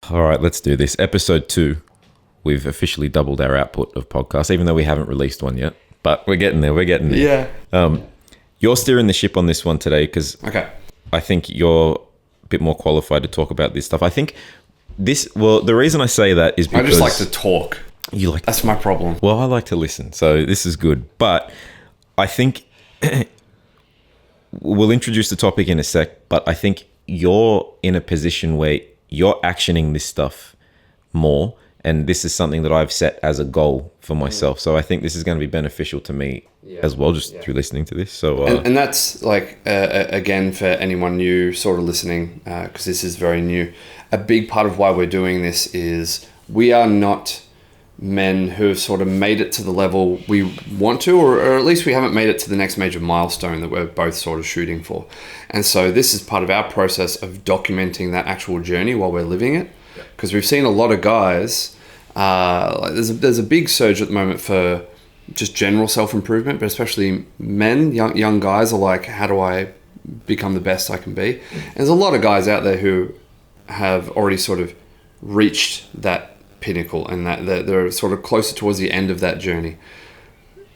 All right, let's do this. Episode 2. We've officially doubled our output of podcasts, even though we haven't released one yet. But we're getting there. Yeah. You're steering the ship on this one today because Okay. I think you're a bit more qualified to talk about this stuff. I think the reason I say that is because I just like to talk. You like That's my problem. Well, I like to listen, so this is good. But I think we'll introduce the topic in a sec, but I think you're in a position where you're actioning this stuff more, and this is something that I've set as a goal for myself. So I think this is going to be beneficial to me as well, just through listening to this. So and that's like, again, for anyone new sort of listening, because this is very new, a big part of why we're doing this is we are not men who have sort of made it to the level we want to, or at least we haven't made it to the next major milestone that we're both sort of shooting for. And so this is part of our process of documenting that actual journey while we're living it, because we've seen a lot of guys, there's a big surge at the moment for just general self-improvement, but especially men, young guys are like, how do I become the best I can be? And there's a lot of guys out there who have already sort of reached that pinnacle and that they're sort of closer towards the end of that journey.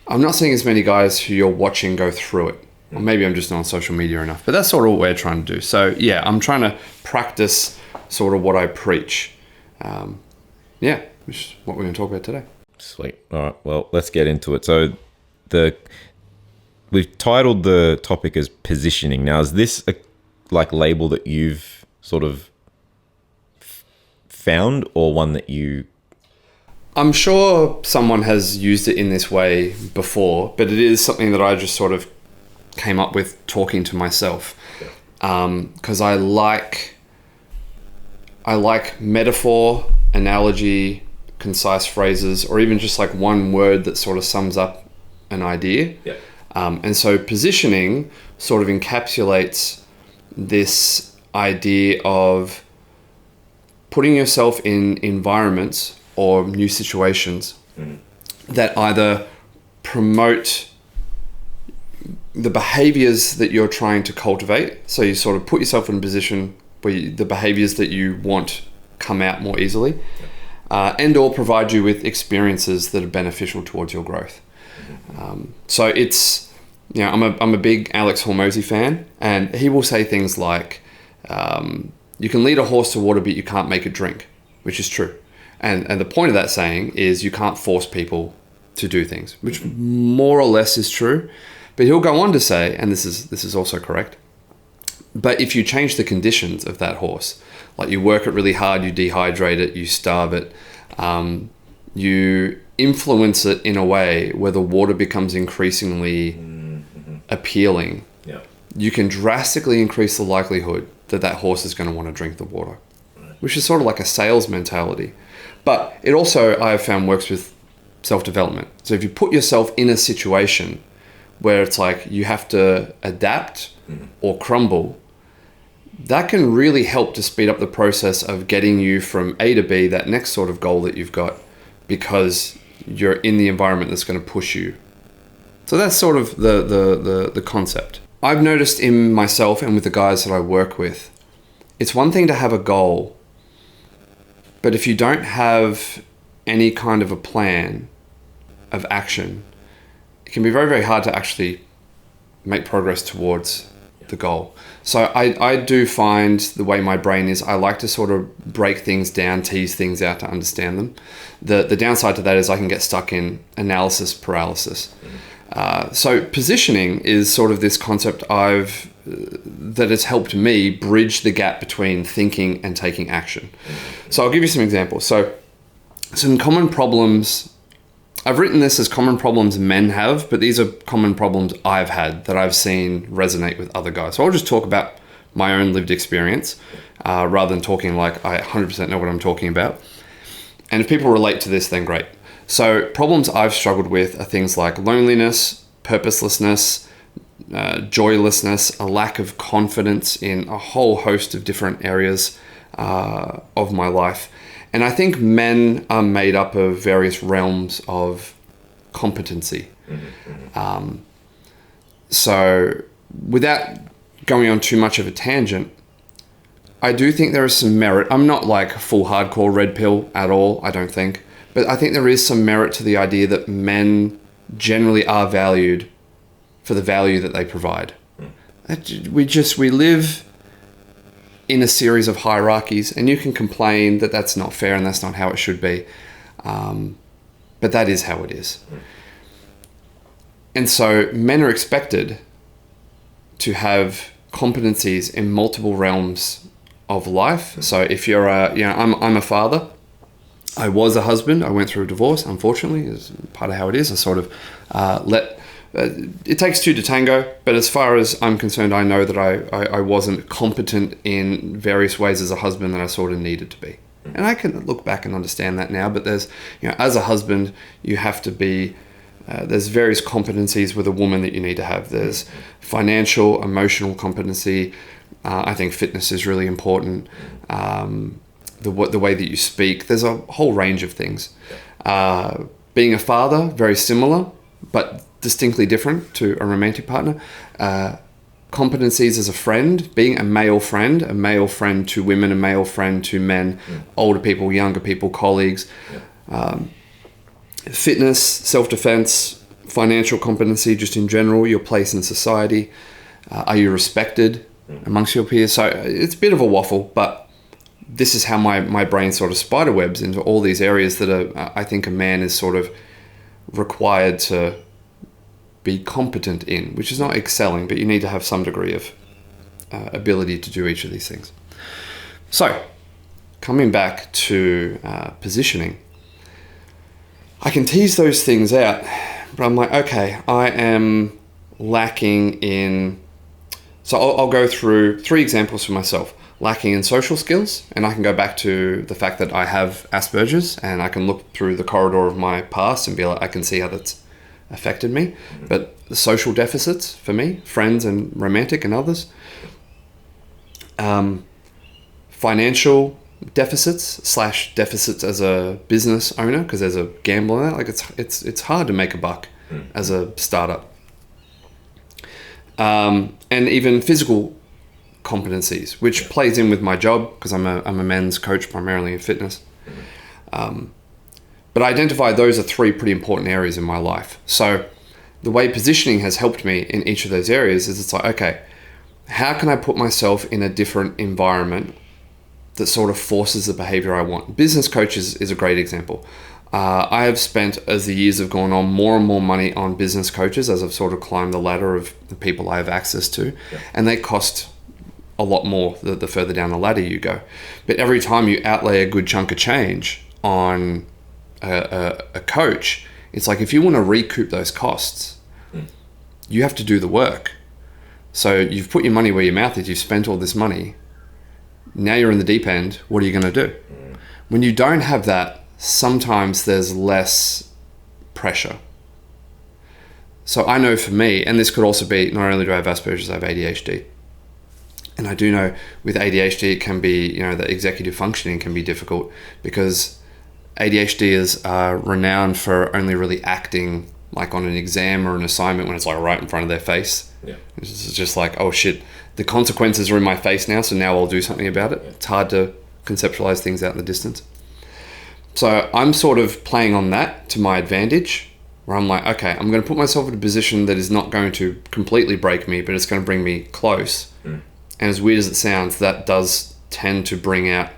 I'm not seeing as many guys who you're watching go through it. Or maybe I'm just not on social media enough, but that's sort of what we're trying to do. So yeah, I'm trying to practice sort of what I preach. Which is what we're going to talk about today. Sweet. All right. Well, let's get into it. So we've titled the topic as positioning. Now, is this a label that you've sort of found, or one that you... I'm sure someone has used it in this way before, but it is something that I just sort of came up with talking to myself. Because I like metaphor, analogy, concise phrases, or even just like one word that sort of sums up an idea. Yeah. And so positioning sort of encapsulates this idea of putting yourself in environments or new situations that either promote the behaviors that you're trying to cultivate. So you sort of put yourself in a position where the behaviors that you want come out more easily, and or provide you with experiences that are beneficial towards your growth. So it's, I'm a big Alex Hormozy fan, and he will say things like, you can lead a horse to water, but you can't make it drink, which is true. And the point of that saying is you can't force people to do things, which more or less is true. But he'll go on to say, and this is also correct, but if you change the conditions of that horse, like you work it really hard, you dehydrate it, you starve it, you influence it in a way where the water becomes increasingly appealing, you can drastically increase the likelihood that horse is going to want to drink the water, which is sort of like a sales mentality. But it also, I have found, works with self-development. So if you put yourself in a situation where it's like you have to adapt or crumble, that can really help to speed up the process of getting you from A to B, that next sort of goal that you've got, because you're in the environment that's going to push you. So that's sort of the concept. I've noticed in myself and with the guys that I work with, it's one thing to have a goal, but if you don't have any kind of a plan of action, it can be very, very hard to actually make progress towards the goal. So I do find the way my brain is, I like to sort of break things down, tease things out to understand them. The downside to that is I can get stuck in analysis paralysis. So positioning is sort of this concept that has helped me bridge the gap between thinking and taking action. So I'll give you some examples. So some common problems, I've written this as common problems men have, but these are common problems I've had that I've seen resonate with other guys. So I'll just talk about my own lived experience rather than talking like I 100% know what I'm talking about. And if people relate to this, then great. So problems I've struggled with are things like loneliness, purposelessness, joylessness, a lack of confidence in a whole host of different areas of my life. And I think men are made up of various realms of competency. So without going on too much of a tangent, I do think there is some merit. I'm not like full hardcore red pill at all, I don't think. But I think there is some merit to the idea that men generally are valued for the value that they provide. We live in a series of hierarchies, and you can complain that that's not fair and that's not how it should be. But that is how it is. And so men are expected to have competencies in multiple realms of life. So if you're I'm a father. I was a husband. I went through a divorce, unfortunately, is part of how it is. I sort of it takes two to tango, but as far as I'm concerned, I know that I wasn't competent in various ways as a husband that I sort of needed to be. And I can look back and understand that now, but there's, as a husband, you have to be, there's various competencies with a woman that you need to have. There's financial, emotional competency. I think fitness is really important. The way that you speak, there's a whole range of things. Being a father, very similar, but distinctly different to a romantic partner. Competencies as a friend, being a male friend to women, a male friend to men, older people, younger people, colleagues. Fitness, self-defense, financial competency, just in general, your place in society. Are you respected amongst your peers? So it's a bit of a waffle, but this is how my brain sort of spiderwebs into all these areas that I think a man is sort of required to be competent in, which is not excelling, but you need to have some degree of ability to do each of these things. So, coming back to positioning, I can tease those things out, but I'm like, okay, I am lacking in... So I'll go through 3 examples for myself. Lacking in social skills, and I can go back to the fact that I have Asperger's, and I can look through the corridor of my past and be like, I can see how that's affected me. But the social deficits for me, friends and romantic and others. Financial deficits / deficits as a business owner, because there's a gamble in that. Like it's hard to make a buck as a startup. And even physical competencies, which plays in with my job because I'm a men's coach primarily in fitness. But I identify those are 3 pretty important areas in my life. So the way positioning has helped me in each of those areas is it's like, okay, how can I put myself in a different environment that sort of forces the behavior I want? Business coaches is a great example. I have spent, as the years have gone on, more and more money on business coaches as I've sort of climbed the ladder of the people I have access to. Yeah. And they cost a lot more the further down the ladder you go. But every time you outlay a good chunk of change on a coach, it's like if you want to recoup those costs, you have to do the work. So you've put your money where your mouth is, you've spent all this money. Now you're in the deep end, what are you going to do? When you don't have that, sometimes there's less pressure. So I know for me, and this could also be, not only do I have Asperger's, I have ADHD. And I do know with ADHD, it can be, the executive functioning can be difficult because ADHD is renowned for only really acting like on an exam or an assignment when it's like right in front of their face. Yeah. It's just like, oh shit, the consequences are in my face now, so now I'll do something about it. Yeah. It's hard to conceptualize things out in the distance. So I'm sort of playing on that to my advantage, where I'm like, okay, I'm going to put myself in a position that is not going to completely break me, but it's going to bring me close. And as weird as it sounds, that does tend to bring out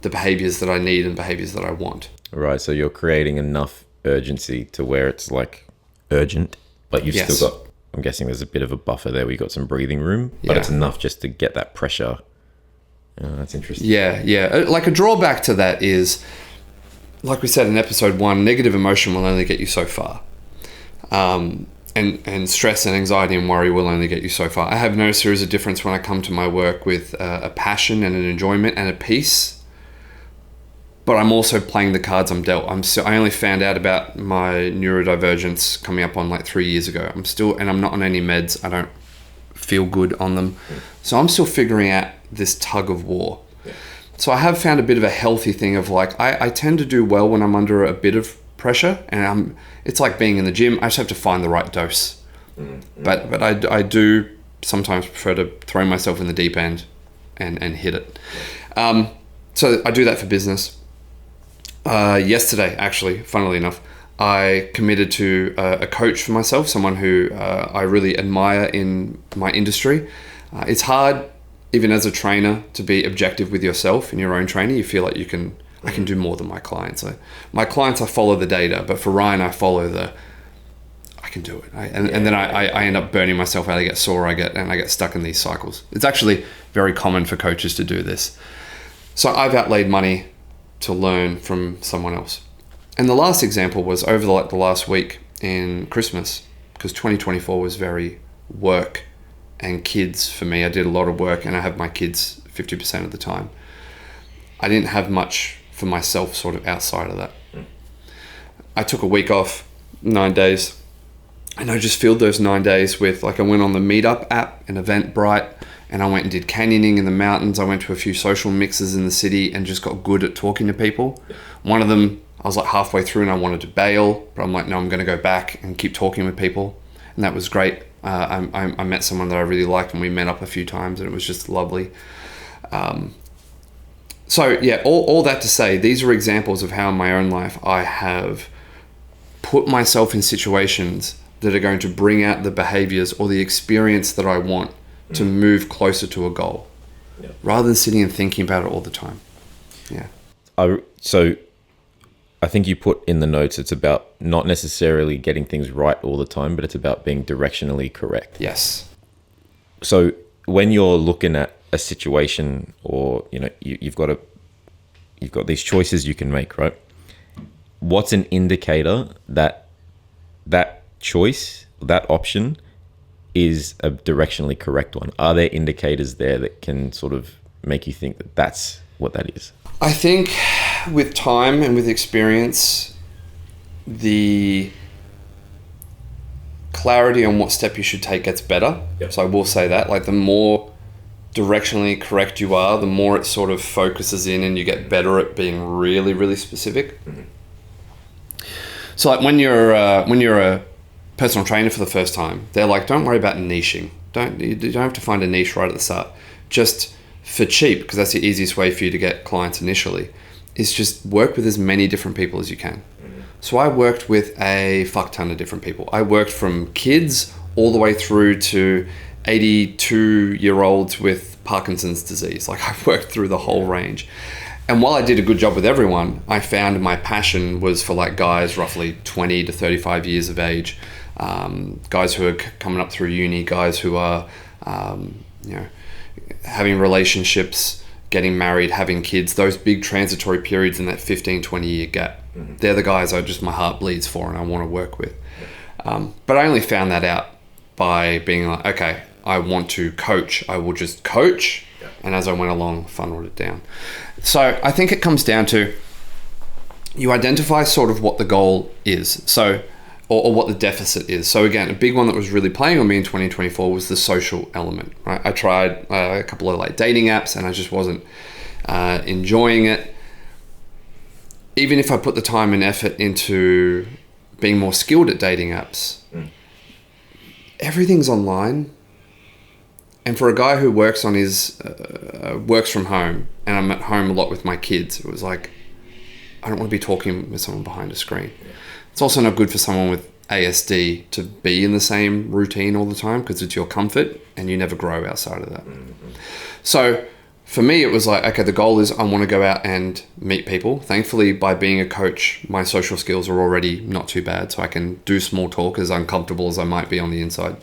the behaviors that I need and behaviors that I want. Right. So you're creating enough urgency to where it's like urgent, but you've still got, I'm guessing there's a bit of a buffer there where you've got some breathing room, but it's enough just to get that pressure. That's interesting. Yeah. Like a drawback to that is, like we said in episode 1, negative emotion will only get you so far. And stress and anxiety and worry will only get you so far. I have noticed there is a difference when I come to my work with a passion and an enjoyment and a peace. But I'm also playing the cards I'm dealt. I only found out about my neurodivergence coming up on like 3 years ago. I'm not on any meds. I don't feel good on them. So I'm still figuring out this tug of war. So I have found a bit of a healthy thing of like, I tend to do well when I'm under a bit of pressure, and it's like being in the gym. I just have to find the right dose. But I do sometimes prefer to throw myself in the deep end and hit it. So I do that for business. Yesterday, actually, funnily enough, I committed to a coach for myself, someone who I really admire in my industry. It's hard, even as a trainer, to be objective with yourself in your own training. You feel like I can do more than my clients. My clients, I follow the data, but for Ryan, I follow I can do it. And then I end up burning myself out. I get sore, I get stuck in these cycles. It's actually very common for coaches to do this. So I've outlaid money to learn from someone else. And the last example was over the last week in Christmas, because 2024 was very work and kids for me. I did a lot of work and I have my kids 50% of the time. I didn't have much for myself sort of outside of that. I took a week off, 9 days, and I just filled those 9 days with, like, I went on the Meetup app in Eventbrite, and I went and did canyoning in the mountains. I went to a few social mixes in the city and just got good at talking to people. One of them, I was like halfway through and I wanted to bail, but I'm like, no, I'm going to go back and keep talking with people. And that was great. I met someone that I really liked and we met up a few times and it was just lovely. So yeah, all that to say, these are examples of how in my own life I have put myself in situations that are going to bring out the behaviors or the experience that I want to move closer to a goal, rather than sitting and thinking about it all the time. Yeah. So I think you put in the notes, it's about not necessarily getting things right all the time, but it's about being directionally correct. Yes. So when you're looking at a situation, or you've got these choices you can make, right? What's an indicator that choice, that option, is a directionally correct one? Are there indicators there that can sort of make you think that that's what that is? I think with time and with experience, the clarity on what step you should take gets better. Yep. So I will say that, like, the more directionally correct you are, the more it sort of focuses in and you get better at being really, really specific. Mm-hmm. So like when you're a personal trainer for the first time, they're like, don't worry about niching. You don't have to find a niche right at the start. Just for cheap, because that's the easiest way for you to get clients initially, is just work with as many different people as you can. Mm-hmm. So I worked with a fuck ton of different people. I worked from kids all the way through to 82-year-olds with Parkinson's disease. Like, I've worked through the whole range. And while I did a good job with everyone, I found my passion was for, like, guys roughly 20 to 35 years of age, guys who are coming up through uni, guys who are, having relationships, getting married, having kids, those big transitory periods in that 15, 20-year gap. Mm-hmm. They're the guys my heart bleeds for and I want to work with. But I only found that out by being like, okay, I want to coach. I will just coach. Yeah. And as I went along, funneled it down. So I think it comes down to, you identify sort of what the goal is. So, or what the deficit is. So again, a big one that was really playing on me in 2024 was the social element, right? I tried a couple of like dating apps and I just wasn't enjoying it. Even if I put the time and effort into being more skilled at dating apps, everything's online. And for a guy who works on works from home, and I'm at home a lot with my kids, it was like, I don't want to be talking with someone behind a screen. Yeah. It's also not good for someone with ASD to be in the same routine all the time, because it's your comfort and you never grow outside of that. Mm-hmm. So for me, it was like, okay, the goal is I want to go out and meet people. Thankfully, by being a coach, my social skills are already not too bad, so I can do small talk as uncomfortable as I might be on the inside.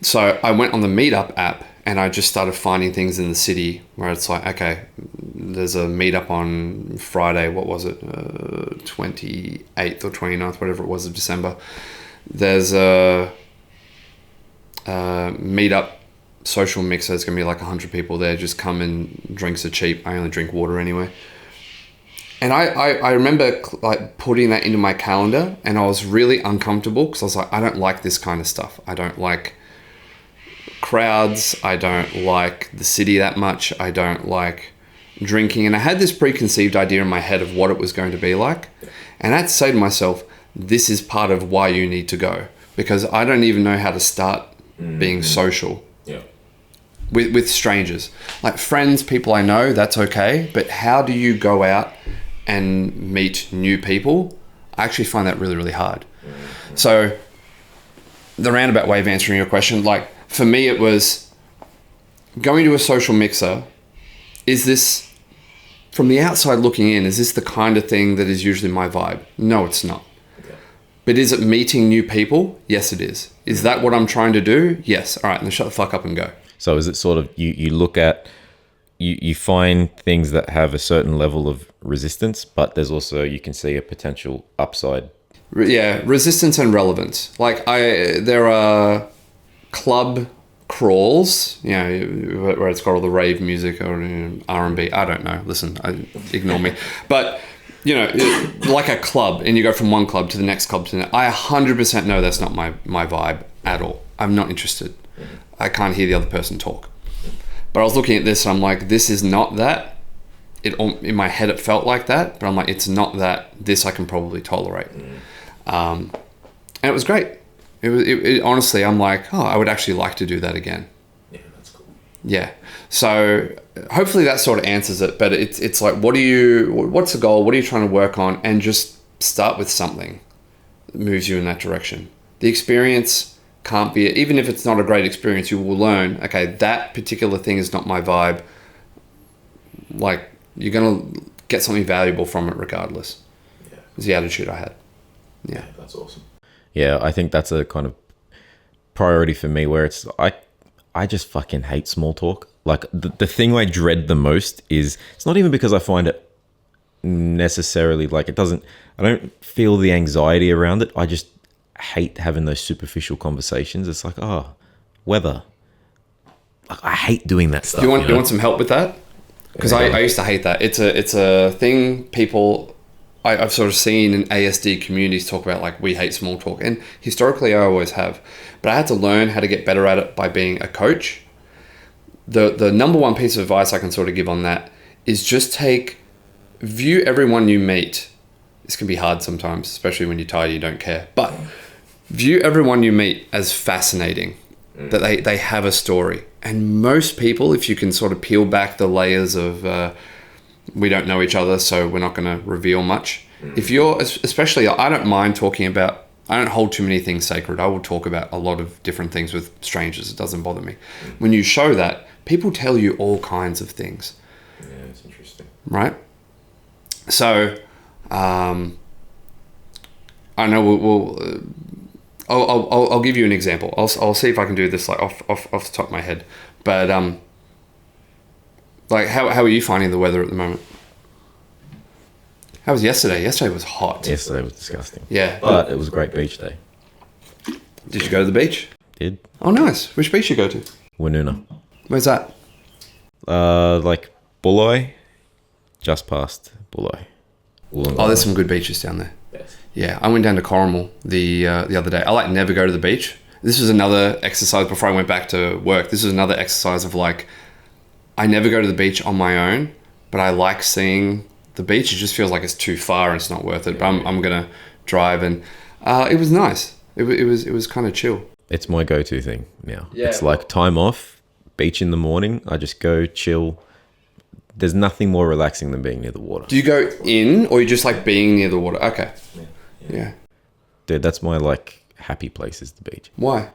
So I went on the Meetup app and I just started finding things in the city where it's like, okay, there's a meetup on Friday, what was it, 28th or 29th, whatever it was, of December. There's a meetup social mix. There's going to be like 100 people there. Just come and drinks are cheap. I only drink water anyway. And I remember like putting that into my calendar and I was really uncomfortable because I was like, I don't like this kind of stuff. I don't like crowds. I don't like the city that much. I don't like drinking. And I had this preconceived idea in my head of what it was going to be like. And I had to say to myself, this is part of why you need to go, because I don't even know how to start being social. Yeah. with strangers. Like friends, people I know, that's okay. But how do you go out and meet new people? I actually find that really, really hard. So the roundabout way of answering your question, like for me, it was going to a social mixer. Is this, from the outside looking in, is this the kind of thing that is usually my vibe? No, it's not. But is it meeting new people? Yes, it is. Is that what I'm trying to do? Yes. All right, then shut the fuck up and go. So is it sort of, you look at, you find things that have a certain level of resistance, but there's also, you can see a potential upside. Yeah, resistance and relevance. Like there are club crawls, you know, where it's got all the rave music or R&B. I don't know. Listen, ignore me. But you know, like a club, and you go from one club to the next club to the next. I 100% know that's not my vibe at all. I'm not interested. I can't hear the other person talk. But I was looking at this and I'm like, this is not that. In my head it felt like that, but I'm like, it's not that. This I can probably tolerate. And it was great. It honestly, I'm like, oh, I would actually like to do that again. Yeah, that's cool. Yeah. So hopefully that sort of answers it. But it's like, what's the goal? What are you trying to work on? And just start with something that moves you in that direction. The experience can't be, even if it's not a great experience, you will learn, okay, that particular thing is not my vibe. Like, you're going to get something valuable from it regardless. Yeah. Is the attitude I had. Yeah. That's awesome. Yeah, I think that's a kind of priority for me where it's, I just fucking hate small talk. Like the thing I dread the most is, it's not even because I find it necessarily like I don't feel the anxiety around it. I just hate having those superficial conversations. It's like, oh, weather. Like, I hate doing that stuff. Do you want some help with that? Because I used to hate that. It's a thing people, I've sort of seen in ASD communities talk about, like, we hate small talk. And historically I always have. But I had to learn how to get better at it by being a coach. The number one piece of advice I can sort of give on that is just view everyone you meet. This can be hard sometimes, especially when you're tired, you don't care. But view everyone you meet as fascinating, that they have a story. And most people, if you can sort of peel back the layers of, we don't know each other, so we're not going to reveal much. If you're, especially, I don't mind talking about, I don't hold too many things sacred. I will talk about a lot of different things with strangers. It doesn't bother me. When you show that, people tell you all kinds of things. Yeah, it's interesting. Right? So, I know I'll give you an example. I'll see if I can do this like off the top of my head. But like how are you finding the weather at the moment? How was yesterday? Yesterday was hot. Yesterday was disgusting. Yeah. But it was a great beach day. Did you go to the beach? Did. Oh, nice. Which beach you go to? Woonona. Where's that? Like Bulli, just past Bulli. Oh, there's some good beaches down there. Yes. Yeah, I went down to Corrimal the other day. I like never go to the beach. This was another exercise before I went back to work. This was another exercise of like, I never go to the beach on my own, but I like seeing the beach. It just feels like it's too far and it's not worth it. Yeah. But I'm gonna drive, and it was nice. It was kind of chill. It's my go-to thing now. Yeah. It's like time off, beach in the morning. I just go chill. There's nothing more relaxing than being near the water. Do you go in, or you just like being near the water? Okay. Yeah. Dude, that's my like happy place, is the beach. Why?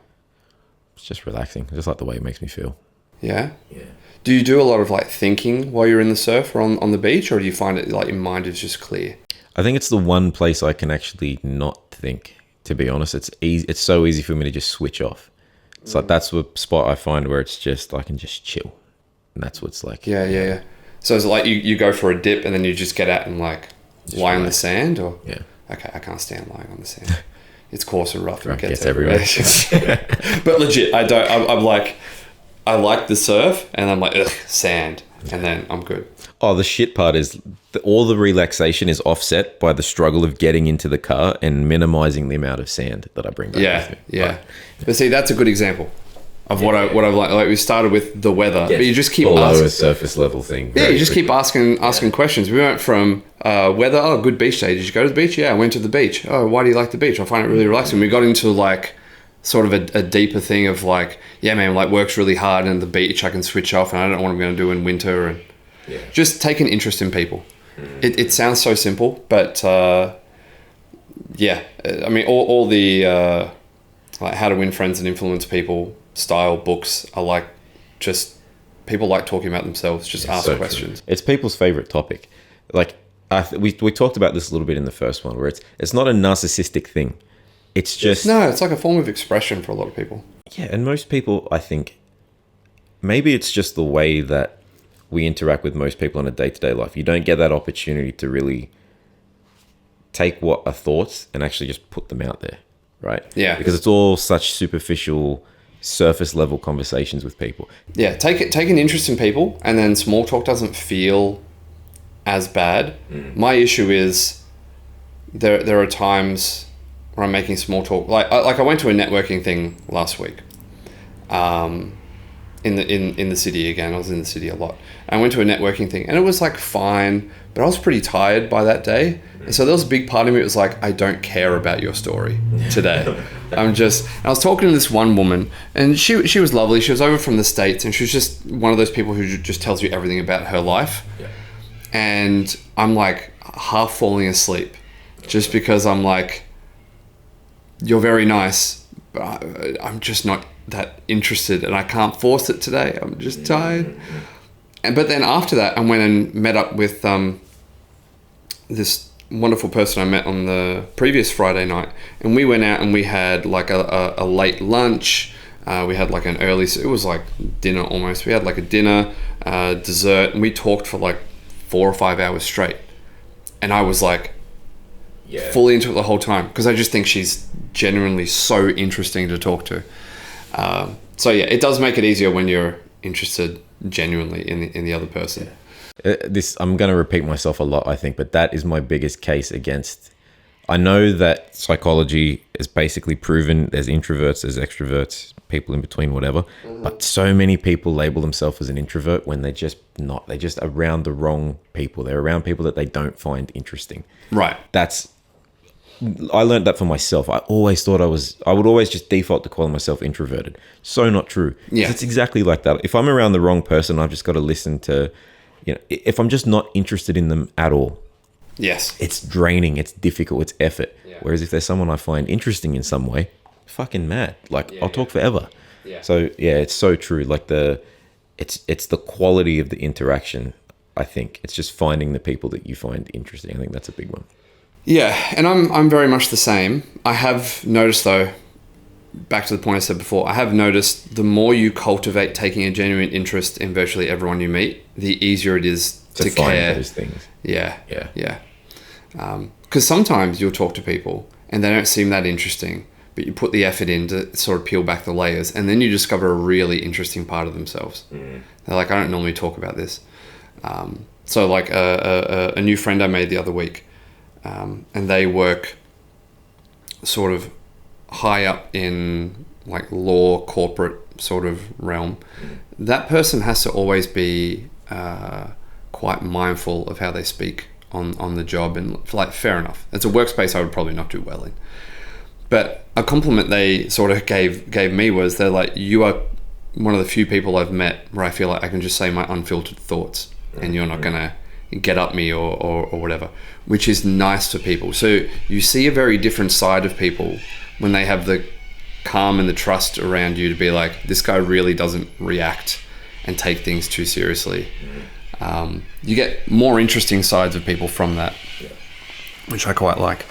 It's just relaxing. I just like the way it makes me feel. Yeah? Yeah. Do you do a lot of like thinking while you're in the surf or on the beach, or do you find it like your mind is just clear? I think it's the one place I can actually not think, to be honest. It's easy. It's so easy for me to just switch off. It's like, that's the spot I find where it's just, I can just chill. And that's what's like. Yeah. So is it like you go for a dip and then you just get out and like just lie on the sand, or? Yeah. Okay, I can't stand lying on the sand. It's coarse and rough. It gets everywhere. But legit, I don't. I'm like, I like the surf, and I'm like, ugh, sand, and then I'm good. Oh, the shit part is all the relaxation is offset by the struggle of getting into the car and minimizing the amount of sand that I bring back with me. Yeah. But see, that's a good example of what I've like. Like, we started with the weather, but you just keep asking, a surface level thing. Yeah, you just keep asking questions. We went from weather. Oh, good beach day. Did you go to the beach? Yeah, I went to the beach. Oh, why do you like the beach? I find it really relaxing. We got into like sort of a deeper thing of like, yeah, man, like work's really hard and the beach I can switch off and I don't know what I'm going to do in winter, and just take an interest in people. It sounds so simple, but yeah, I mean, all the like How to Win Friends and Influence People style books are like, just people like talking about themselves, just ask questions. True. It's people's favorite topic. Like we talked about this a little bit in the first one, where it's not a narcissistic thing. It's just... No, it's like a form of expression for a lot of people. Yeah, and most people, I think, maybe it's just the way that we interact with most people in a day-to-day life. You don't get that opportunity to really take what are thoughts and actually just put them out there, right? Yeah. Because it's all such superficial, surface-level conversations with people. Yeah, take an interest in people, and then small talk doesn't feel as bad. My issue is there are times where I'm making small talk. Like I went to a networking thing last week, in the city again. I was in the city a lot. I went to a networking thing, and it was like fine, but I was pretty tired by that day. And so there was a big part of me that was like, I don't care about your story today. I was talking to this one woman, and she was lovely. She was over from the States, and she was just one of those people who just tells you everything about her life. Yeah. And I'm like half falling asleep just because I'm like, you're very nice, but I'm just not that interested, and I can't force it today. I'm just tired. But then after that, I went and met up with this wonderful person I met on the previous Friday night, and we went out and we had like a late lunch. We had like an early, it was like dinner almost. We had like a dinner, dessert, and we talked for like 4 or 5 hours straight. And I was like, fully into it the whole time, because I just think she's genuinely so interesting to talk to. So yeah, it does make it easier when you're interested genuinely in the other person. I'm going to repeat myself a lot, I think, but that is my biggest case against... I know that psychology is basically proven there's introverts, there's extroverts, people in between, whatever. But so many people label themselves as an introvert when they're just not. They're just around the wrong people. They're around people that they don't find interesting. Right. I learned that for myself. I always thought I would always just default to calling myself introverted. So not true. Yeah. It's exactly like that. If I'm around the wrong person, I've just got to listen to, if I'm just not interested in them at all. Yes. It's draining. It's difficult. It's effort. Yeah. Whereas if there's someone I find interesting in some way, fucking mad. I'll talk forever. Yeah. So yeah, it's so true. Like it's the quality of the interaction. I think it's just finding the people that you find interesting. I think that's a big one. Yeah, and I'm very much the same. I have noticed, though, back to the point I said before, I have noticed the more you cultivate taking a genuine interest in virtually everyone you meet, the easier it is to find care. Those things. Yeah. Because sometimes you'll talk to people and they don't seem that interesting, but you put the effort in to sort of peel back the layers, and then you discover a really interesting part of themselves. They're like, I don't normally talk about this. So like a new friend I made the other week, and they work sort of high up in like law, corporate sort of realm. That person has to always be quite mindful of how they speak on the job, and like, fair enough. It's a workspace I would probably not do well in. But a compliment they sort of gave me was, they're like, you are one of the few people I've met where I feel like I can just say my unfiltered thoughts, and you're not gonna get up me or whatever, which is nice to people. So you see a very different side of people when they have the calm and the trust around you to be like, this guy really doesn't react and take things too seriously. You get more interesting sides of people from that, which I quite like.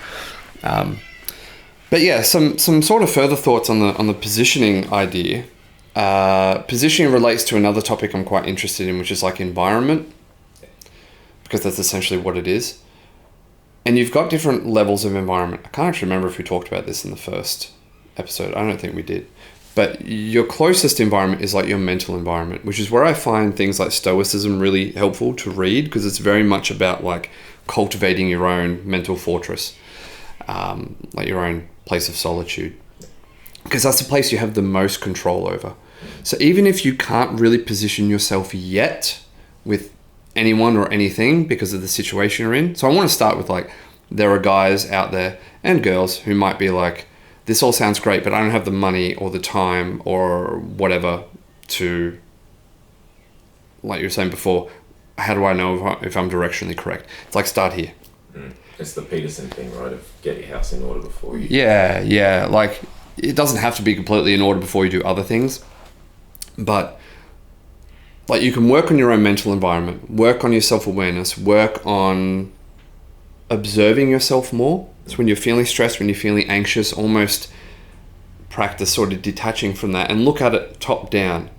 But yeah, some sort of further thoughts on the positioning idea. Positioning relates to another topic I'm quite interested in, which is like environment, because that's essentially what it is. And you've got different levels of environment. I can't actually remember if we talked about this in the first episode. I don't think we did. But your closest environment is like your mental environment, which is where I find things like Stoicism really helpful to read, because it's very much about like cultivating your own mental fortress, like your own place of solitude, because that's the place you have the most control over. So even if you can't really position yourself yet with anyone or anything because of the situation you're in. So I want to start with like, there are guys out there and girls who might be like, this all sounds great, but I don't have the money or the time or whatever to, like you were saying before, how do I know if I'm directionally correct? It's like, start here. It's the Peterson thing, right? Of get your house in order before you... Yeah. Like, it doesn't have to be completely in order before you do other things. But, like, you can work on your own mental environment, work on your self-awareness, work on observing yourself more. So when you're feeling stressed, when you're feeling anxious, almost practice sort of detaching from that and look at it top down.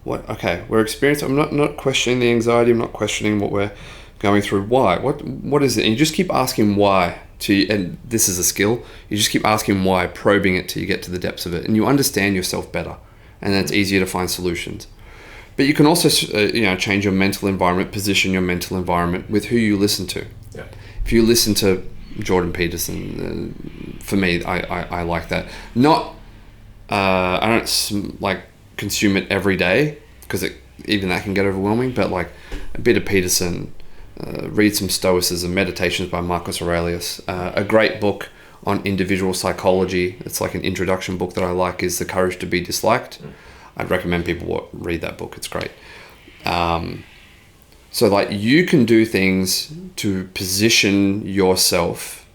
We're experiencing, I'm not questioning the anxiety, I'm not questioning what we're going through. Why? What is it? And you just keep asking why and this is a skill. You just keep asking why, probing it till you get to the depths of it, and you understand yourself better, and then it's easier to find solutions. But you can also change your mental environment, position your mental environment with who you listen to. Yeah. If you listen to Jordan Peterson, for me, I like that. I don't like consume it every day because even that can get overwhelming, but like a bit of Peterson, read some Stoicism, Meditations by Marcus Aurelius, a great book on individual psychology. It's like an introduction book that I like, is The Courage to be Disliked. I'd recommend people read that book. It's great. So like you can do things to position yourself,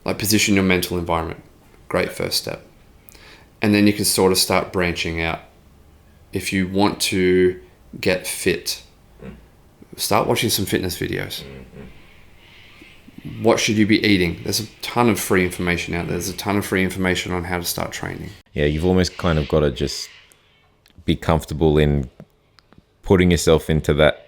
like position your mental environment. Great first step. And then you can sort of start branching out. If you want to get fit, start watching some fitness videos. What should you be eating? There's a ton of free information out there. There's a ton of free information on how to start training. Yeah, you've almost kind of got to just be comfortable in putting yourself into that.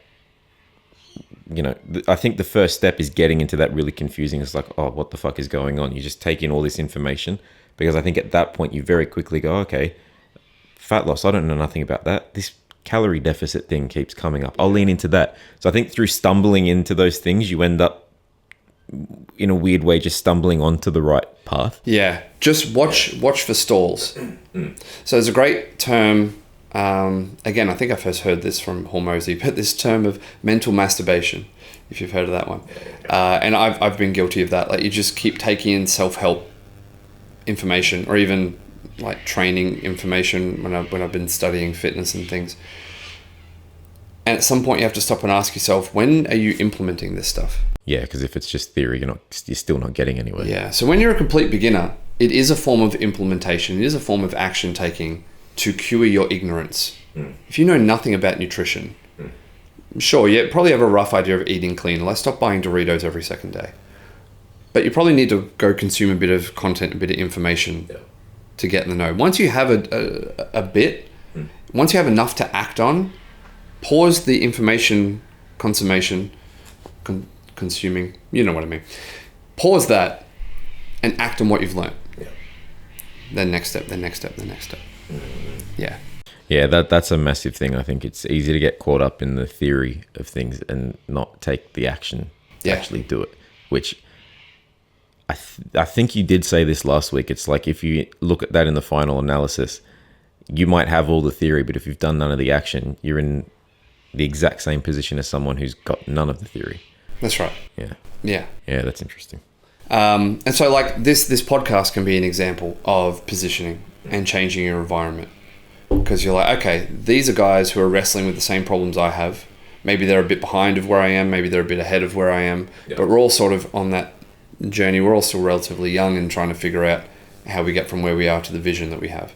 I think the first step is getting into that really confusing. It's like, oh, what the fuck is going on? You just take in all this information, because I think at that point you very quickly go, okay, fat loss, I don't know nothing about that. This calorie deficit thing keeps coming up. I'll lean into that. So I think through stumbling into those things, you end up in a weird way just stumbling onto the right path. Yeah, just watch for stalls. So there's a great term, again, I think I first heard this from Hormozy, but this term of mental masturbation, if you've heard of that one. And I've been guilty of that. Like, you just keep taking in self-help information, or even like training information when I've been studying fitness and things. And at some point you have to stop and ask yourself, when are you implementing this stuff? Yeah, because if it's just theory, you're still not getting anywhere. Yeah. So when you're a complete beginner, it is a form of implementation. It is a form of action taking to cure your ignorance. If you know nothing about nutrition, sure, you probably have a rough idea of eating clean. Like, stop buying Doritos every second day. But you probably need to go consume a bit of content, a bit of information to get in the know. Once you have once you have enough to act on, pause the information consuming, you know what I mean. Pause that and act on what you've learned. Then next step. Yeah, that's a massive thing. I think it's easy to get caught up in the theory of things and not take the action to actually do it, which I think you did say this last week. It's like, if you look at that in the final analysis, you might have all the theory, but if you've done none of the action, you're in the exact same position as someone who's got none of the theory. That's right. Yeah, that's interesting. And so like this podcast can be an example of positioning and changing your environment, because you're like, okay, these are guys who are wrestling with the same problems I have. Maybe they're a bit behind of where I am, maybe they're a bit ahead of where I am, but we're all sort of on that journey. We're all still relatively young and trying to figure out how we get from where we are to the vision that we have.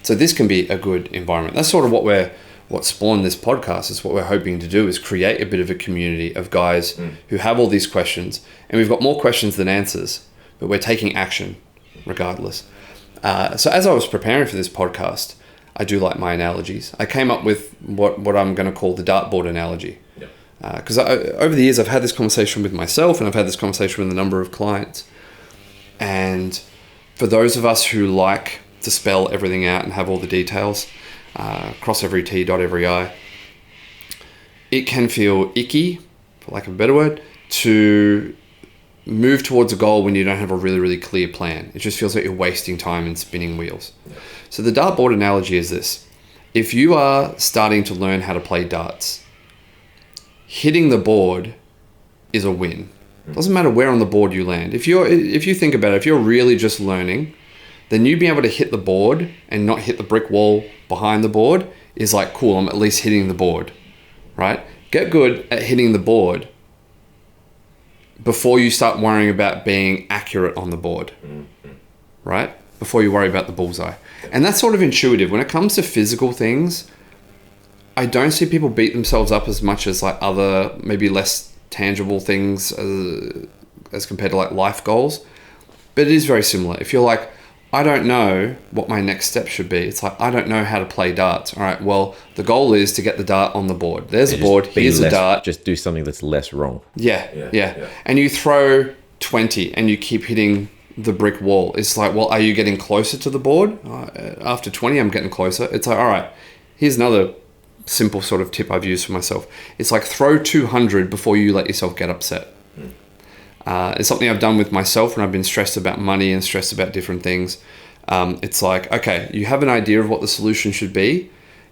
So this can be a good environment. That's sort of what spawned this podcast. Is what we're hoping to do, is create a bit of a community of guys who have all these questions, and we've got more questions than answers, but we're taking action regardless. So as I was preparing for this podcast, I do like my analogies. I came up with what I'm going to call the dartboard analogy. Because over the years, I've had this conversation with myself, and I've had this conversation with a number of clients. And for those of us who like to spell everything out and have all the details, cross every T, dot every I, it can feel icky, for lack of a better word, to move towards a goal when you don't have a really, really clear plan. It just feels like you're wasting time and spinning wheels. So the dartboard analogy is this. If you are starting to learn how to play darts, hitting the board is a win. Doesn't matter where on the board you land. If you think about it, if you're really just learning, then you being able to hit the board and not hit the brick wall behind the board is like, cool, I'm at least hitting the board, right? Get good at hitting the board before you start worrying about being accurate on the board, right? Before you worry about the bullseye. And that's sort of intuitive. When it comes to physical things, I don't see people beat themselves up as much as like other, maybe less tangible things as compared to like life goals. But it is very similar. If you're like, I don't know what my next step should be. It's like, I don't know how to play darts. All right, well, the goal is to get the dart on the board. There's a board, here's a dart. Just do something that's less wrong. Yeah. And you throw 20 and you keep hitting the brick wall. It's like, well, are you getting closer to the board? After 20, I'm getting closer. It's like, all right, here's another simple sort of tip I've used for myself. It's like, throw 200 before you let yourself get upset. It's something I've done with myself when I've been stressed about money and stressed about different things. It's like, okay, you have an idea of what the solution should be.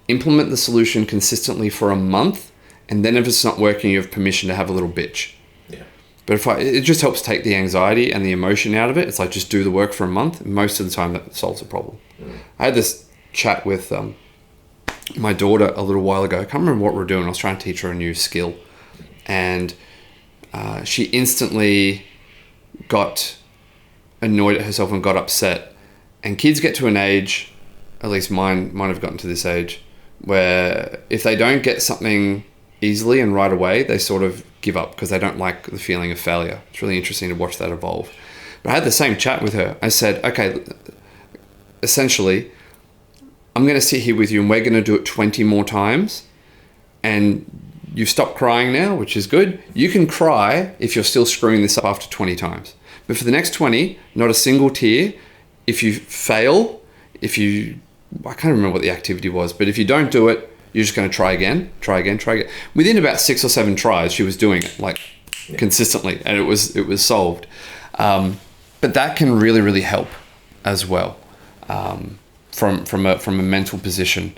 Implement the solution consistently for a month. And then if it's not working, you have permission to have a little bitch. Yeah. But it just helps take the anxiety and the emotion out of it. It's like, just do the work for a month. Most of the time that solves the problem. I had this chat with my daughter a little while ago. I can't remember what we were doing. I was trying to teach her a new skill. And she instantly got annoyed at herself and got upset. And kids get to an age, at least mine have gotten to this age, where if they don't get something easily and right away, they sort of give up because they don't like the feeling of failure. It's really interesting to watch that evolve. But I had the same chat with her. I said, okay, essentially, I'm going to sit here with you and we're going to do it 20 more times. And you've stopped crying now, which is good. You can cry if you're still screwing this up after 20 times. But for the next 20, not a single tear. If you fail, I can't remember what the activity was, but if you don't do it, you're just going to try again. Within about 6 or 7 tries, she was doing it consistently, and it was solved. But that can really, really help as well from a mental position.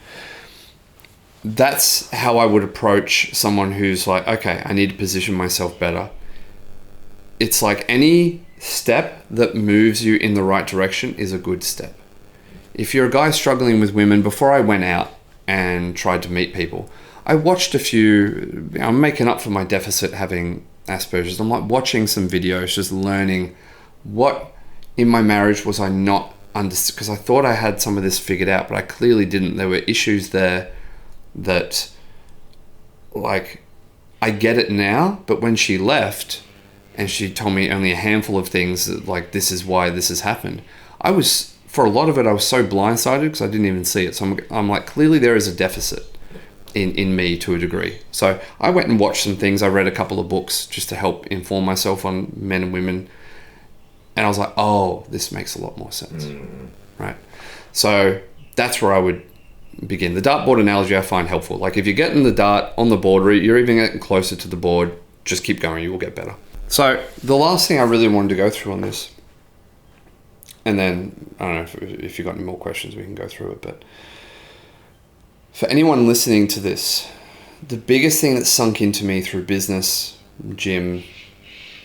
That's how I would approach someone who's like, okay, I need to position myself better. It's like any step that moves you in the right direction is a good step. If you're a guy struggling with women, before I went out and tried to meet people, I watched a few. I'm making up for my deficit having Asperger's. I'm like watching some videos, just learning what in my marriage was I not understood, because I thought I had some of this figured out, but I clearly didn't. There were issues there that, like, I get it now, but when she left and she told me only a handful of things, like, this is why this has happened, for a lot of it, I was so blindsided because I didn't even see it. So I'm like, clearly there is a deficit in me to a degree. So I went and watched some things. I read a couple of books just to help inform myself on men and women. And I was like, oh, this makes a lot more sense, right? So that's where I would begin. The dartboard analogy I find helpful. Like, if you're getting the dart on the board, or you're even getting closer to the board, just keep going, you will get better. So the last thing I really wanted to go through on this, and then I don't know if you've got any more questions, we can go through it, but for anyone listening to this, the biggest thing that sunk into me through business, gym,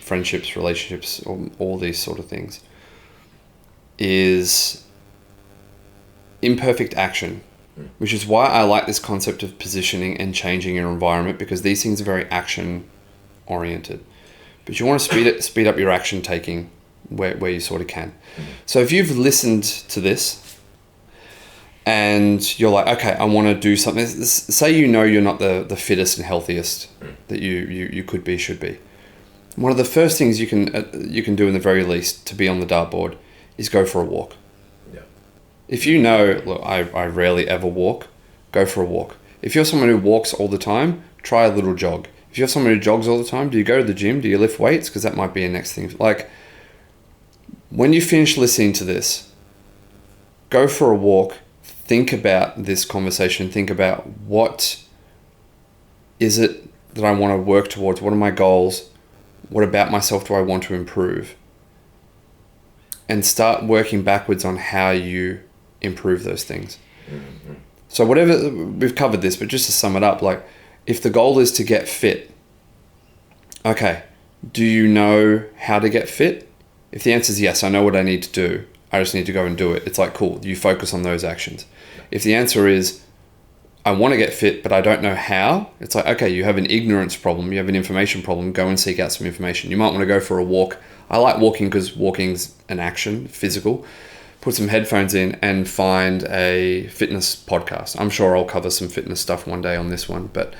friendships, relationships, all these sort of things, is imperfect action, which is why I like this concept of positioning and changing your environment, because these things are very action oriented. But you want to speed up your action taking where you sort of can. So if you've listened to this and you're like, okay, I want to do something, say you're not the fittest and healthiest that you could be, should be. One of the first things you can do in the very least to be on the dartboard is go for a walk. Yeah. If you know, look, I rarely ever walk, go for a walk. If you're someone who walks all the time, try a little jog. If you're someone who jogs all the time, do you go to the gym? Do you lift weights? Because that might be a next thing. Like, when you finish listening to this, go for a walk, think about this conversation, think about what is it that I want to work towards? What are my goals? What about myself do I want to improve? And start working backwards on how you improve those things. Mm-hmm. So whatever, we've covered this, but just to sum it up, like, if the goal is to get fit, okay, do you know how to get fit? If the answer is yes, I know what I need to do. I just need to go and do it. It's like, cool, you focus on those actions. If the answer is, I want to get fit, but I don't know how, it's like, okay, you have an ignorance problem, you have an information problem, go and seek out some information. You might want to go for a walk. I like walking because walking's an action, physical. Put some headphones in and find a fitness podcast. I'm sure I'll cover some fitness stuff one day on this one, but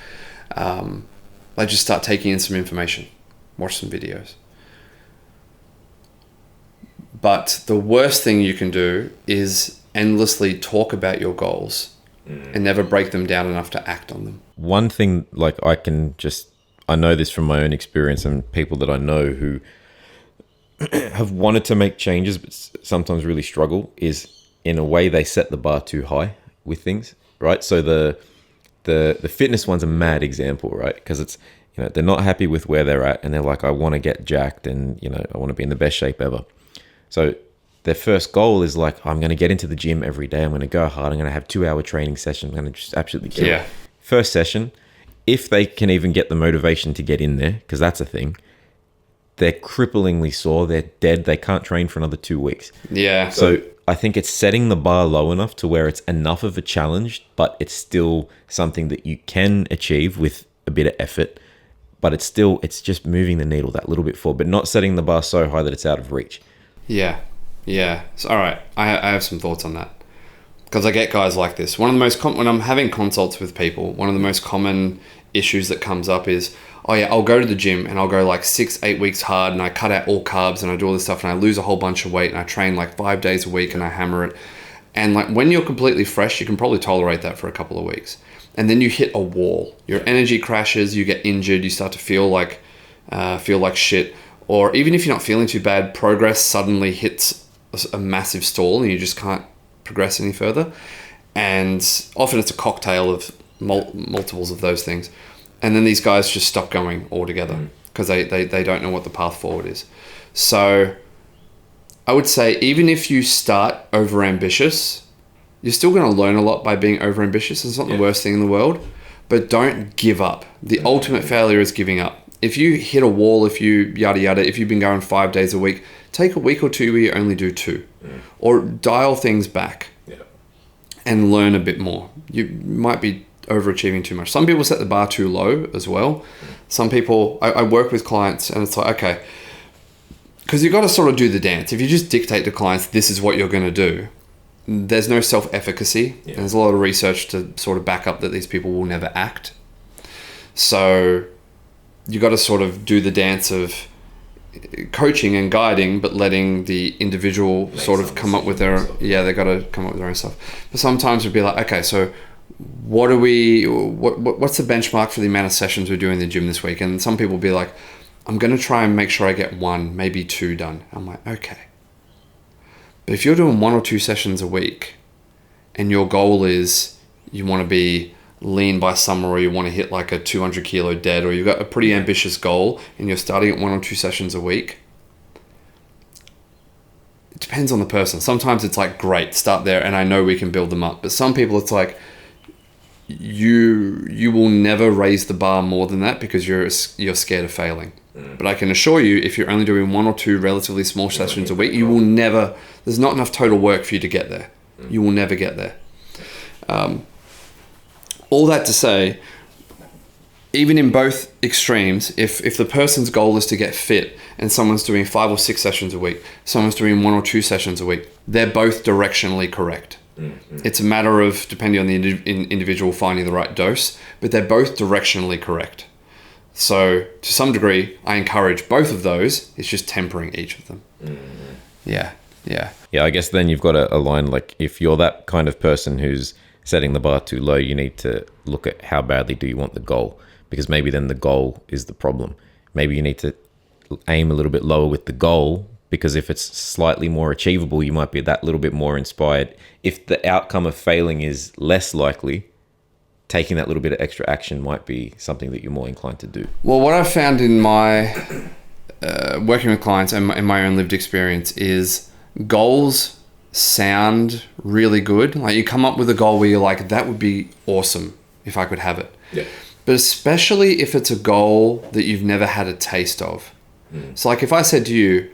I just start taking in some information, watch some videos. But the worst thing you can do is endlessly talk about your goals and never break them down enough to act on them. One thing, like I know this from my own experience and people that I know who have wanted to make changes but sometimes really struggle, is in a way they set the bar too high with things, right? So the fitness one's a mad example, right? Because it's, they're not happy with where they're at and they're like, I want to get jacked and, I want to be in the best shape ever. So their first goal is like, I'm going to get into the gym every day. I'm going to go hard. I'm going to have 2-hour training sessions. I'm going to just absolutely kill it. First session, if they can even get the motivation to get in there, because that's a thing, they're cripplingly sore. They're dead. They can't train for another 2 weeks. Yeah. So I think it's setting the bar low enough to where it's enough of a challenge, but it's still something that you can achieve with a bit of effort. But it's just moving the needle that little bit forward, but not setting the bar so high that it's out of reach. Yeah. So, all right. I have some thoughts on that because I get guys like this. One of the most when I'm having consults with people, one of the most common issues that comes up is, oh yeah, I'll go to the gym and I'll go like 6-8 weeks hard and I cut out all carbs and I do all this stuff and I lose a whole bunch of weight and I train like 5 days a week and I hammer it. And like when you're completely fresh, you can probably tolerate that for a couple of weeks. And then you hit a wall. Your energy crashes, you get injured, you start to feel like shit. Or even if you're not feeling too bad, progress suddenly hits a massive stall and you just can't progress any further. And often it's a cocktail of multiples of those things. And then these guys just stop going altogether because they don't know what the path forward is. So I would say even if you start overambitious, you're still going to learn a lot by being overambitious. It's not the worst thing in the world, but don't give up. The ultimate failure is giving up. If you hit a wall, if you yada yada, if you've been going 5 days a week, take a week or two where you only do 2. Or dial things back and learn a bit more. You might be overachieving too much. Some people set the bar too low as well. Some people, I work with clients and it's like, okay, because you've got to sort of do the dance. If you just dictate to clients, this is what you're going to do, there's no self-efficacy. And there's a lot of research to sort of back up that these people will never act. So you got to sort of do the dance of coaching and guiding, but letting the individual sort of come up with their own, they got to come up with their own stuff. But sometimes we'd be like, okay, so what's the benchmark for the amount of sessions we're doing in the gym this week? And some people will be like, I'm going to try and make sure I get 1, maybe 2 done. I'm like, okay. But if you're doing 1 or 2 sessions a week and your goal is you want to be lean by summer or you want to hit like a 200 kilo dead or you've got a pretty ambitious goal and you're starting at 1 or 2 sessions a week, it depends on the person. Sometimes it's like, great, start there and I know we can build them up. But some people it's like, you will never raise the bar more than that because you're scared of failing. But I can assure you, if you're only doing 1 or 2 relatively small sessions a week, you will never, there's not enough total work for you to get there. You will never get there. All that to say, even in both extremes, if the person's goal is to get fit and someone's doing 5 or 6 sessions a week, someone's doing 1 or 2 sessions a week, they're both directionally correct. It's a matter of, depending on the individual, finding the right dose, but they're both directionally correct. So to some degree, I encourage both of those. It's just tempering each of them. Yeah. I guess then you've got to align, like if you're that kind of person who's setting the bar too low, you need to look at how badly do you want the goal, because maybe then the goal is the problem. Maybe you need to aim a little bit lower with the goal, because if it's slightly more achievable, you might be that little bit more inspired. If the outcome of failing is less likely, taking that little bit of extra action might be something that you're more inclined to do. Well, what I've found in my working with clients and in my own lived experience is goals sound really good. Like you come up with a goal where you're like, that would be awesome if I could have it. Yeah. But especially if it's a goal that you've never had a taste of. So like if I said to you,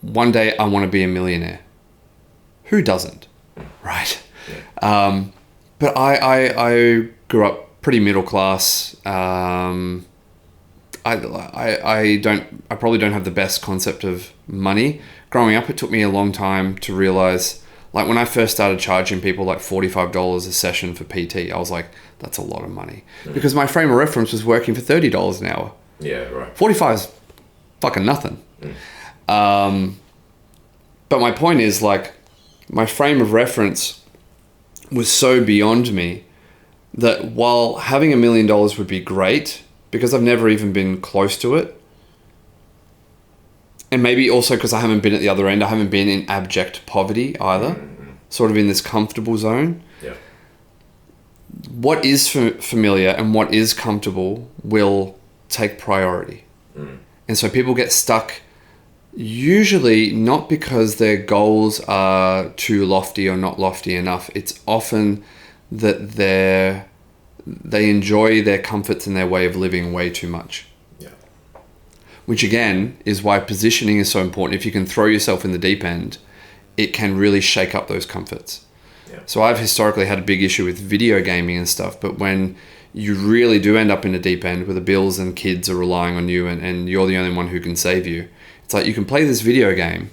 one day I want to be a millionaire, who doesn't, right? But I grew up pretty middle class. I probably don't have the best concept of money. Growing up, it took me a long time to realize, like when I first started charging people like $45 a session for PT, I was like, that's a lot of money. Because my frame of reference was working for $30 an hour. Yeah, right. 45 is fucking nothing. But my point is, like, my frame of reference was so beyond me that while having $1 million would be great, because I've never even been close to it, and maybe also because I haven't been at the other end, I haven't been in abject poverty either, sort of in this comfortable zone. Yeah. What is familiar and what is comfortable will take priority. And so people get stuck, usually not because their goals are too lofty or not lofty enough. It's often that they enjoy their comforts and their way of living way too much. Yeah. Which again is why positioning is so important. If you can throw yourself in the deep end, it can really shake up those comforts. Yeah. So I've historically had a big issue with video gaming and stuff, but when you really do end up in a deep end where the bills and kids are relying on you and you're the only one who can save you, it's like you can play this video game,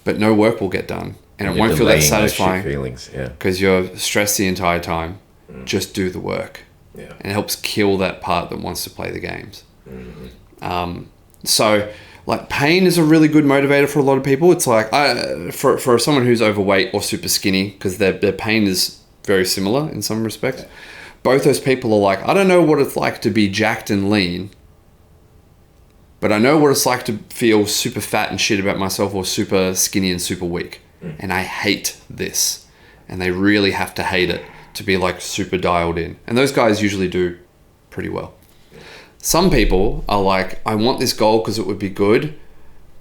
but no work will get done. And it won't feel that satisfying feelings, yeah. because you're stressed the entire time. Just do the work. Yeah. And it helps kill that part that wants to play the games. So like pain is a really good motivator for a lot of people. It's like for someone who's overweight or super skinny, because their pain is very similar in some respects. Yeah. Both those people are like, I don't know what it's like to be jacked and lean, but I know what it's like to feel super fat and shit about myself, or super skinny and super weak. And I hate this. And they really have to hate it to be like super dialed in. And those guys usually do pretty well. Some people are like, I want this goal because it would be good,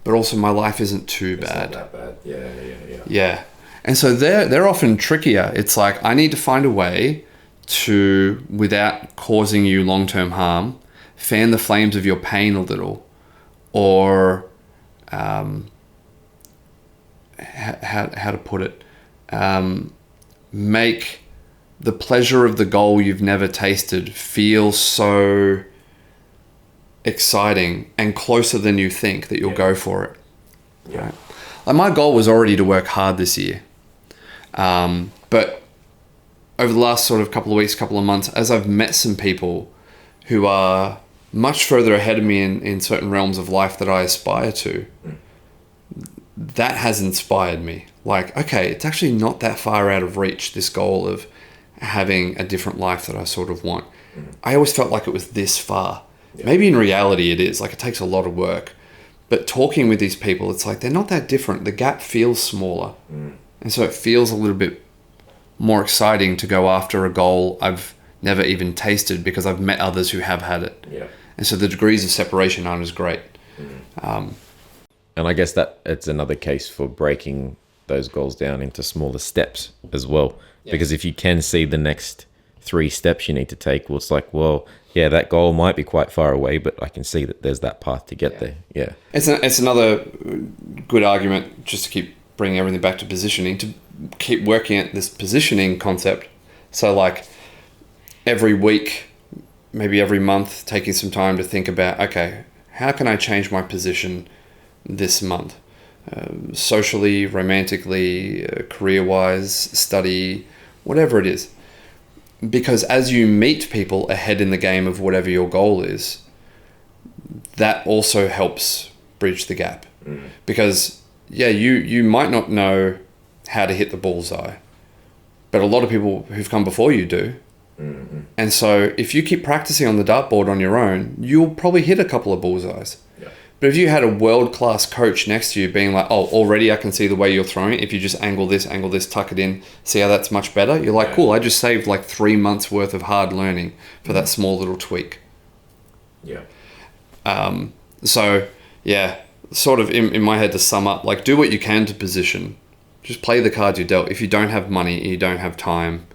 but also my life isn't too bad. It's not that bad. Yeah. And so they're often trickier. It's like, I need to find a way to, without causing you long-term harm, fan the flames of your pain a little, or how to put it, make the pleasure of the goal you've never tasted feel so exciting and closer than you think that you'll go for it. Yeah. Right? Like my goal was already to work hard this year. But over the last sort of couple of weeks, couple of months, as I've met some people who are much further ahead of me in certain realms of life that I aspire to, that has inspired me. Like, okay, it's actually not that far out of reach, this goal of having a different life that I sort of want. I always felt like it was this far. Yeah. Maybe in reality it is. Like, it takes a lot of work. But talking with these people, it's like they're not that different. The gap feels smaller. And so it feels a little bit more exciting to go after a goal I've never even tasted because I've met others who have had it. Yeah. And so the degrees of separation aren't as great. And I guess that it's another case for breaking those goals down into smaller steps as well. Yeah. Because if you can see the next 3 steps you need to take, well, it's like, well, yeah, that goal might be quite far away, but I can see that there's that path to get there. Yeah. It's another good argument, just to keep bringing everything back to positioning, to keep working at this positioning concept. So like every week, maybe every month, taking some time to think about, okay, how can I change my position this month? Socially, romantically, career-wise, study, whatever it is. Because as you meet people ahead in the game of whatever your goal is, that also helps bridge the gap. Because, yeah, you might not know how to hit the bullseye, but a lot of people who've come before you do. And so if you keep practicing on the dartboard on your own, you'll probably hit a couple of bullseyes. Yeah. But if you had a world-class coach next to you being like, oh, already I can see the way you're throwing it. If you just angle this, tuck it in, see how that's much better. You're like, cool, I just saved like 3 months worth of hard learning for that small little tweak. Yeah. So yeah, sort of in my head, to sum up, like, do what you can to position. Just play the cards you dealt. If you don't have money, you don't have time,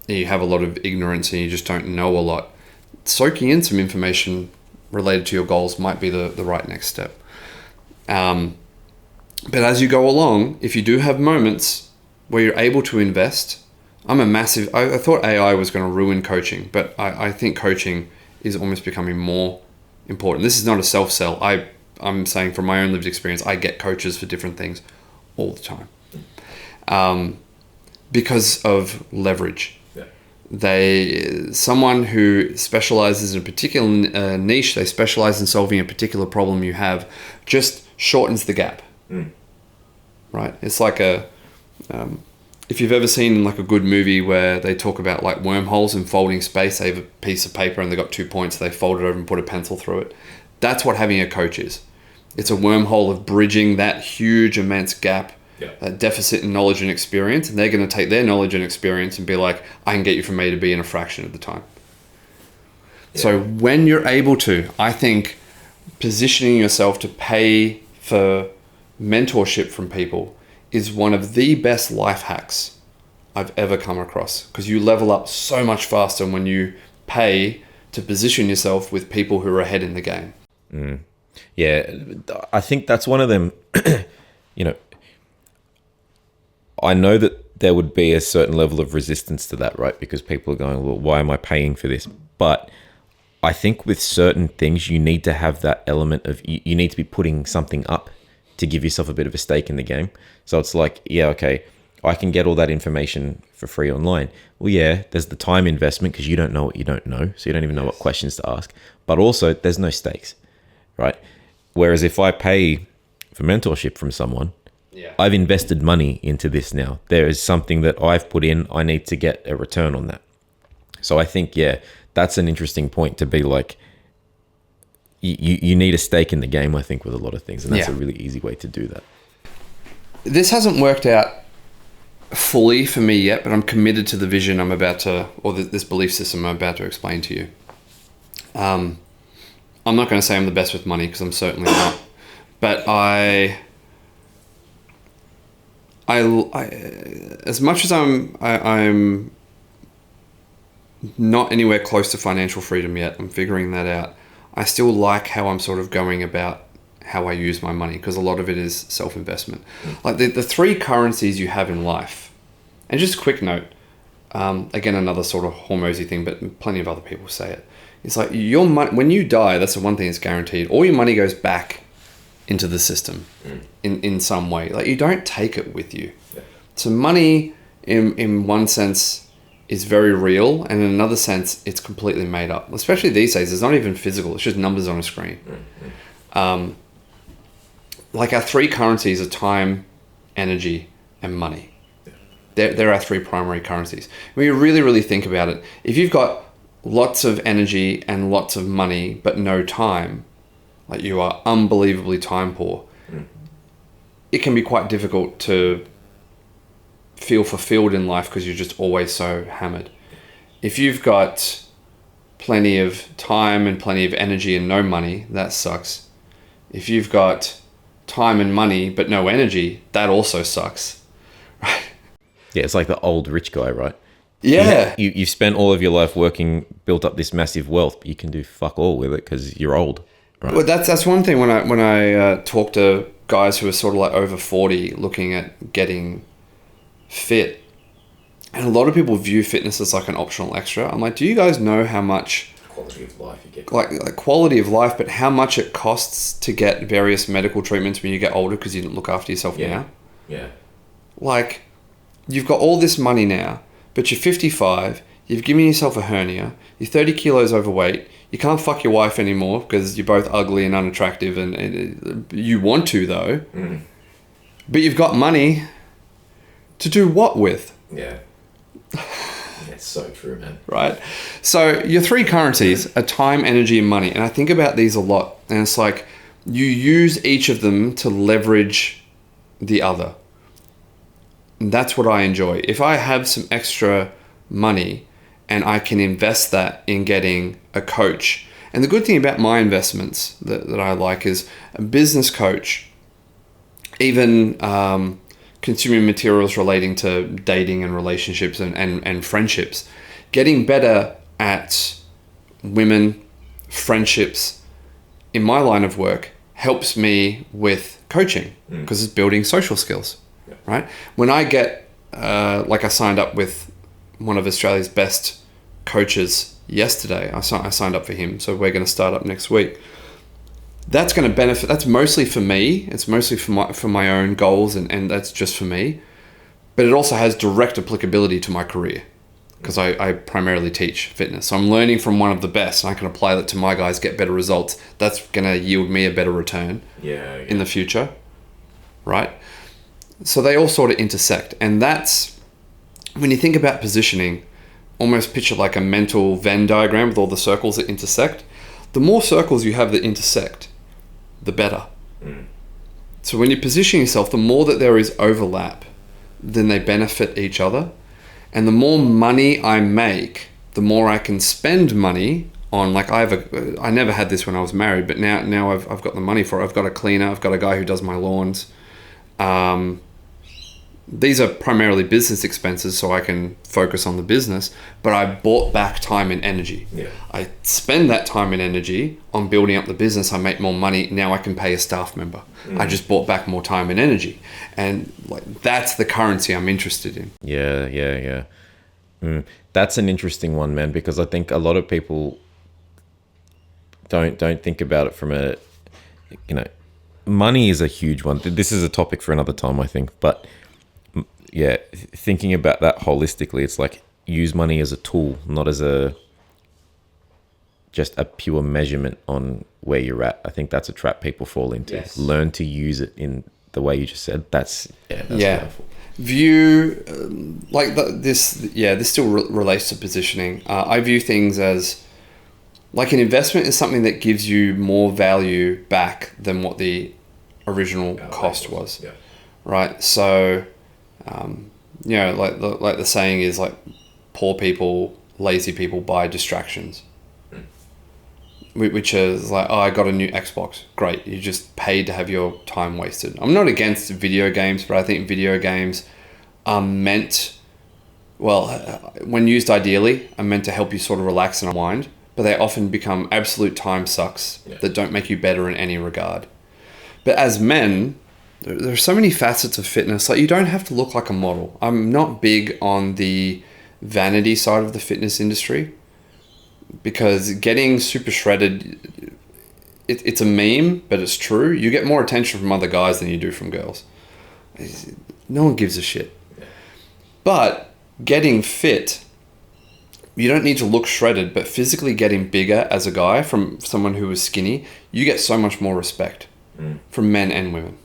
you have a lot of ignorance and you just don't know a lot, soaking in some information related to your goals might be the right next step. But as you go along, if you do have moments where you're able to invest, I thought AI was going to ruin coaching, but I think coaching is almost becoming more important. This is not a self-sell. I'm saying from my own lived experience, I get coaches for different things all the time. Because of leverage. Someone who specializes in a particular niche, they specialize in solving a particular problem you have, just shortens the gap. Right? It's like if you've ever seen like a good movie where they talk about like wormholes and folding space, they have a piece of paper and they've got 2 points, they fold it over and put a pencil through it. That's what having a coach is. It's a wormhole of bridging that huge, immense gap, that deficit in knowledge and experience, and they're going to take their knowledge and experience and be like, I can get you from A to B in a fraction of the time. So when you're able to, I think positioning yourself to pay for mentorship from people is one of the best life hacks I've ever come across, because you level up so much faster when you pay to position yourself with people who are ahead in the game. Yeah, I think that's one of them. I know that there would be a certain level of resistance to that, right? Because people are going, well, why am I paying for this? But I think with certain things, you need to have that element of, you need to be putting something up to give yourself a bit of a stake in the game. So it's like, yeah, okay, I can get all that information for free online. Well, yeah, there's the time investment because you don't know what you don't know. So you don't even know what questions to ask. But also, there's no stakes, right? Whereas if I pay for mentorship from someone, I've invested money into this now. There is something that I've put in. I need to get a return on that. So I think, that's an interesting point to be like, you need a stake in the game, I think, with a lot of things. And that's a really easy way to do that. This hasn't worked out fully for me yet, but I'm committed to the vision I'm about to, or this belief system I'm about to explain to you. I'm not going to say I'm the best with money, because I'm certainly not. But I as much as I'm not anywhere close to financial freedom yet, I'm figuring that out. I still like how I'm sort of going about how I use my money, because a lot of it is self-investment. Like the three currencies you have in life, and just a quick note, again, another sort of hormosy thing, but plenty of other people say it. It's like your money, when you die, that's the one thing that's guaranteed. All your money goes back into the system in some way. Like you don't take it with you. Yeah. So money in one sense is very real, and in another sense it's completely made up. Especially these days, it's not even physical, it's just numbers on a screen. Like our three currencies are time, energy, and money. Yeah. They're our three primary currencies. When you really, really think about it, if you've got lots of energy and lots of money but no time, like you are unbelievably time poor, it can be quite difficult to feel fulfilled in life because you're just always so hammered. If you've got plenty of time and plenty of energy and no money, that sucks. If you've got time and money but no energy, that also sucks. Right? Yeah, it's like the old rich guy, right? Yeah. You've spent all of your life working, built up this massive wealth, but you can do fuck all with it because you're old. Right. Well, that's one thing when I talk to guys who are sort of like over 40 looking at getting fit, and a lot of people view fitness as like an optional extra. I'm like, do you guys know how much quality of life you get? Like quality of life, but how much it costs to get various medical treatments when you get older because you didn't look after yourself now? Yeah. Like, you've got all this money now, but you're 55, you've given yourself a hernia, you're 30 kilos overweight, you can't fuck your wife anymore because you're both ugly and unattractive, and you want to though. But you've got money to do what with? Yeah. That's so true, man. Right? So your three currencies are time, energy, and money. And I think about these a lot. And it's like you use each of them to leverage the other. And that's what I enjoy. If I have some extra money and I can invest that in getting a coach. And the good thing about my investments that I like is a business coach, even consumer materials relating to dating and relationships and friendships, getting better at women, friendships, in my line of work helps me with coaching because it's building social skills, right? When I get, like I signed up with one of Australia's best coaches yesterday. I signed up for him, so we're going to start up next week. That's going to benefit. That's mostly for me. It's mostly for my own goals, and that's just for me. But it also has direct applicability to my career because I primarily teach fitness. So I'm learning from one of the best, and I can apply that to my guys, get better results. That's going to yield me a better return in the future, right? So they all sort of intersect. And that's, when you think about positioning, almost picture like a mental Venn diagram with all the circles that intersect. The more circles you have that intersect, the better. So when you're positioning yourself, the more that there is overlap, then they benefit each other. And the more money I make, the more I can spend money on, like I never had this when I was married, but now I've got the money for it. I've got a cleaner, I've got a guy who does my lawns. These are primarily business expenses, so I can focus on the business, but I bought back time and energy. I spend that time and energy on building up the business. I make more money. Now I can pay a staff member. I just bought back more time and energy. And like that's the currency I'm interested in. Yeah. That's an interesting one, man, because I think a lot of people don't think about it from a, money is a huge one. This is a topic for another time, I think, but yeah, thinking about that holistically, it's like use money as a tool, not as just a pure measurement on where you're at. I think that's a trap people fall into. Yes. Learn to use it in the way you just said. That's powerful. View this still relates to positioning. I view things as like an investment is something that gives you more value back than what the original cost was. Right? So like the saying is like poor people, lazy people buy distractions, which is like, I got a new Xbox. Great. You just paid to have your time wasted. I'm not against video games, but I think video games are meant, when used ideally, are meant to help you sort of relax and unwind, but they often become absolute time sucks that don't make you better in any regard. But as men, there are so many facets of fitness. Like, you don't have to look like a model. I'm not big on the vanity side of the fitness industry because getting super shredded, it's a meme, but it's true. You get more attention from other guys than you do from girls. No one gives a shit. But getting fit, you don't need to look shredded, but physically getting bigger as a guy from someone who is skinny, you get so much more respect from men and women.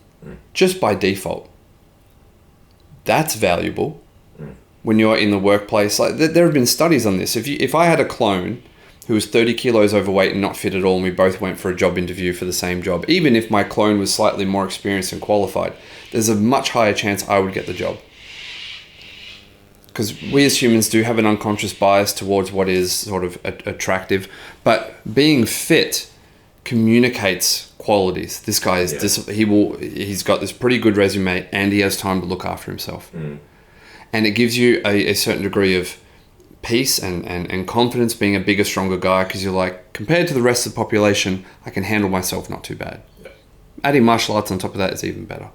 Just by default. That's valuable when you're in the workplace. Like there have been studies on this. If I had a clone who was 30 kilos overweight and not fit at all, and we both went for a job interview for the same job, even if my clone was slightly more experienced and qualified, there's a much higher chance I would get the job. Because we as humans do have an unconscious bias towards what is sort of attractive, but being fit communicates qualities. This guy is he's got this pretty good resume and he has time to look after himself. And it gives you a certain degree of peace and confidence being a bigger, stronger guy, because you're like, compared to the rest of the population, I can handle myself not too bad. Adding martial arts on top of that is even better.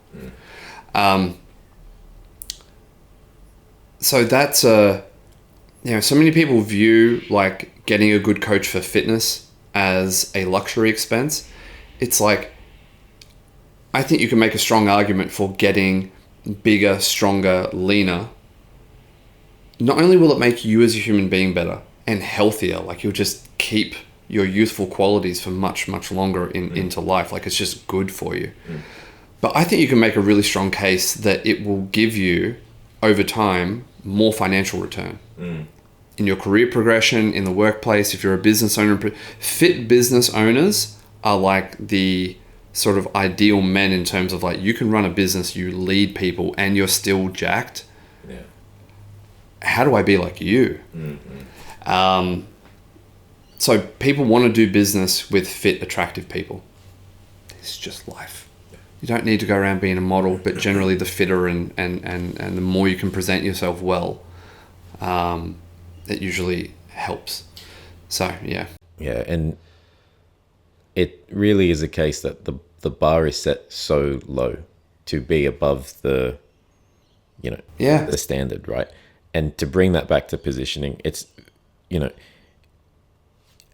So that's so many people view like getting a good coach for fitness as a luxury expense. It's like, I think you can make a strong argument for getting bigger, stronger, leaner. Not only will it make you as a human being better and healthier, like you'll just keep your youthful qualities for much, much longer into life. Like it's just good for you. But I think you can make a really strong case that it will give you, over time, more financial return. In your career progression, in the workplace, if you're a business owner. Fit business owners are like the sort of ideal men in terms of like, you can run a business, you lead people, and you're still jacked. How do I be like you? So people want to do business with fit, attractive people. It's just life. You don't need to go around being a model, but generally the fitter and the more you can present yourself well, it usually helps. So, yeah. Yeah, and it really is a case that the bar is set so low to be above the, Yeah. the standard, right? And to bring that back to positioning, it's, you know,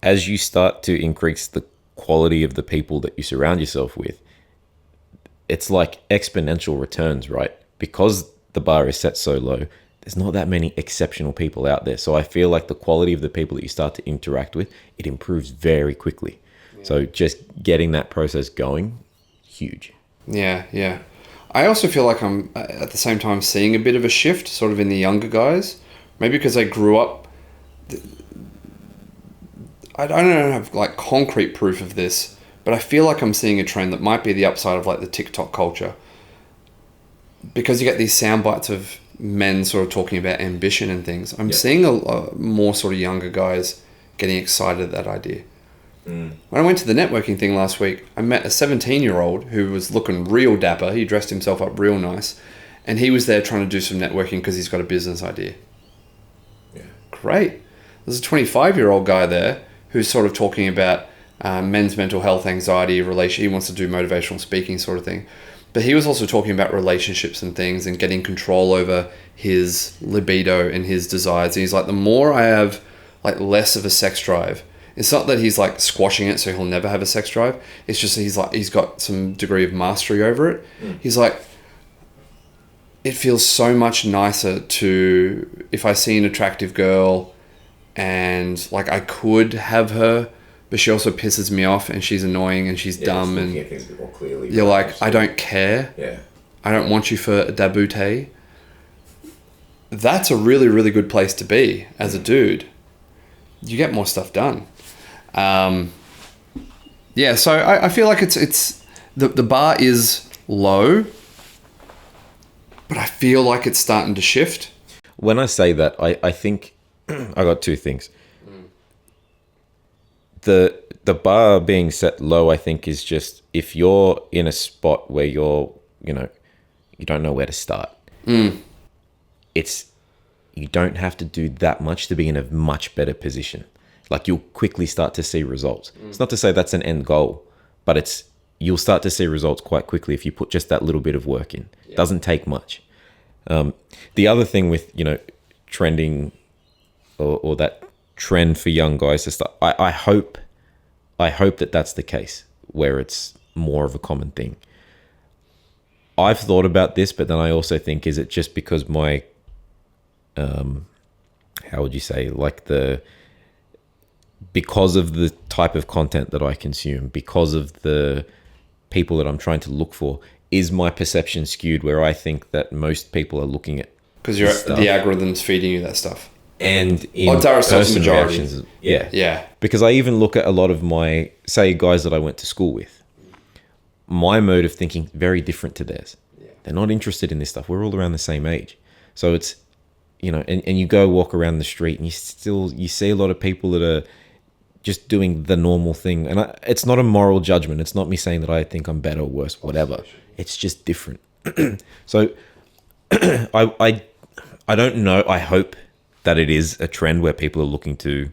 as you start to increase the quality of the people that you surround yourself with, it's like exponential returns, right? Because the bar is set so low, there's not that many exceptional people out there. So I feel like the quality of the people that you start to interact with, it improves very quickly. Yeah. So just getting that process going, huge. Yeah, yeah. I also feel like I'm at the same time seeing a bit of a shift sort of in the younger guys. Maybe because I grew up, I don't have like concrete proof of this, but I feel like I'm seeing a trend that might be the upside of like the TikTok culture. Because you get these sound bites of men sort of talking about ambition and things. I'm seeing a more sort of younger guys getting excited at that idea. When I went to the networking thing last week, I met a 17-year-old who was looking real dapper. He dressed himself up real nice. And he was there trying to do some networking because he's got a business idea. Yeah. Great. There's a 25-year-old guy there who's sort of talking about men's mental health, anxiety, relation. He wants to do motivational speaking sort of thing. But he was also talking about relationships and things and getting control over his libido and his desires. And he's like, the more I have like less of a sex drive, it's not that he's like squashing it so he'll never have a sex drive. It's just he's got some degree of mastery over it. He's like, it feels so much nicer to, if I see an attractive girl and like I could have her, but she also pisses me off and she's annoying and she's dumb and things a bit more clearly, you're like, I don't care. Yeah. I don't want you for a dabute. That's a really, really good place to be as a dude. You get more stuff done. So I feel like it's the bar is low, but I feel like it's starting to shift. When I say that, I think I got two things. The bar being set low, I think, is just if you're in a spot where you don't know where to start. It's, you don't have to do that much to be in a much better position. Like, you'll quickly start to see results. It's not to say that's an end goal, but you'll start to see results quite quickly if you put just that little bit of work in. It doesn't take much. The other thing with, trending or that trend for young guys to start, I hope that that's the case, where it's more of a common thing. I've thought about this, but then I also think, is it just because my, how would you say, like because of the type of content that I consume, because of the people that I'm trying to look for, is my perception skewed where I think that most people are looking at, because the algorithm's feeding you that stuff. And in person reactions, yeah. Because I even look at a lot of my, say, guys that I went to school with. My mode of thinking very different to theirs. Yeah. They're not interested in this stuff. We're all around the same age, so it's, and you go walk around the street and you see a lot of people that are just doing the normal thing. And it's not a moral judgment. It's not me saying that I think I'm better or worse, whatever. It's just different. So I don't know. I hope that it is a trend where people are looking to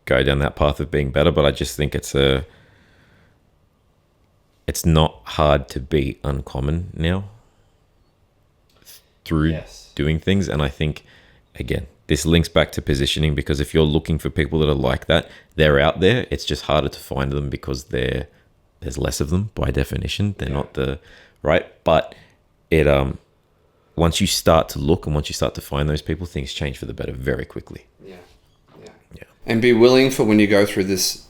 go down that path of being better. But I just think it's not hard to be uncommon now through doing things. And I think, again, this links back to positioning, because if you're looking for people that are like that, they're out there. It's just harder to find them because there's less of them by definition. They're not the right. But it once you start to look and once you start to find those people, things change for the better very quickly. Yeah. And be willing for, when you go through this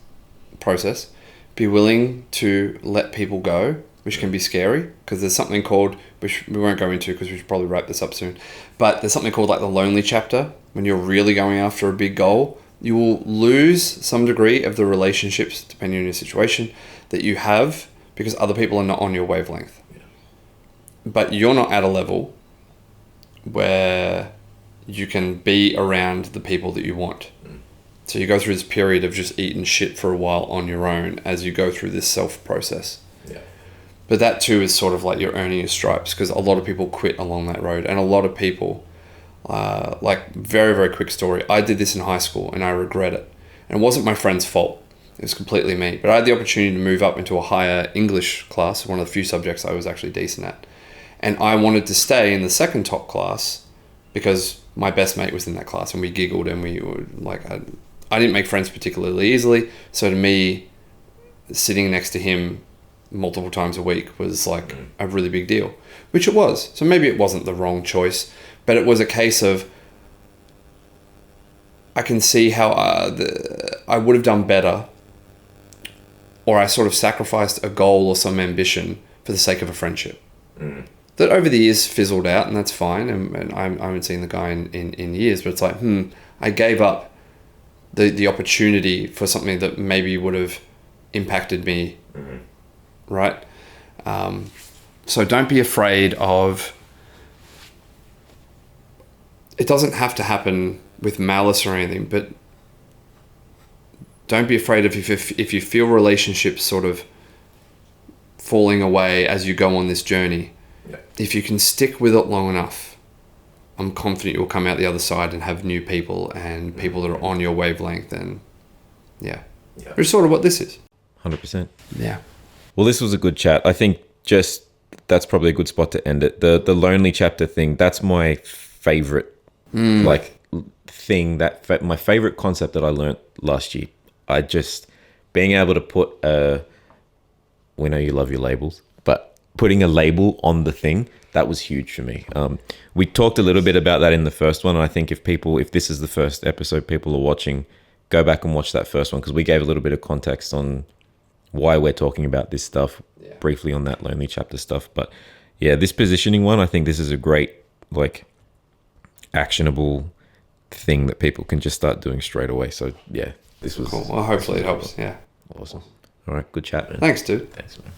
process, be willing to let people go, which can be scary, because there's something called, which we won't go into because we should probably wrap this up soon, but there's something called like the lonely chapter. When you're really going after a big goal, you will lose some degree of the relationships, depending on your situation, that you have, because other people are not on your wavelength. But you're not at a level where you can be around the people that you want. So you go through this period of just eating shit for a while on your own as you go through this self process. But that too is sort of like you're earning your stripes, because a lot of people quit along that road. And a lot of people, like, very, very quick story. I did this in high school and I regret it. And it wasn't my friend's fault. It's completely me. But I had the opportunity to move up into a higher English class, one of the few subjects I was actually decent at. And I wanted to stay in the second top class because my best mate was in that class, and we giggled, and we were like, I didn't make friends particularly easily. So to me, sitting next to him multiple times a week was like a really big deal, which it was. So maybe it wasn't the wrong choice, but it was a case of, I can see how I would have done better, or I sort of sacrificed a goal or some ambition for the sake of a friendship. That over the years fizzled out, and that's fine. And I haven't seen the guy in years, but it's like, I gave up the opportunity for something that maybe would have impacted me, right? So don't be afraid of, it doesn't have to happen with malice or anything, but don't be afraid of if you feel relationships sort of falling away as you go on this journey. Yeah. If you can stick with it long enough, I'm confident you'll come out the other side and have new people and people that are on your wavelength. And yeah. Which is sort of what this is. 100%. Yeah. Well, this was a good chat. I think just that's probably a good spot to end it. The lonely chapter thing, that's my favorite thing, that my favorite concept that I learned last year. I just being able to put we know you love your labels, but putting a label on the thing, that was huge for me. We talked a little bit about that in the first one, and I think if this is the first episode people are watching, go back and watch that first one, because we gave a little bit of context on why we're talking about this stuff briefly on that lonely chapter stuff. But yeah, this positioning one, I think this is a great actionable thing that people can just start doing straight away. So yeah, this was cool. Well, hopefully it helps. Yeah. Awesome. All right, good chat, man. Thanks, dude. Thanks, man.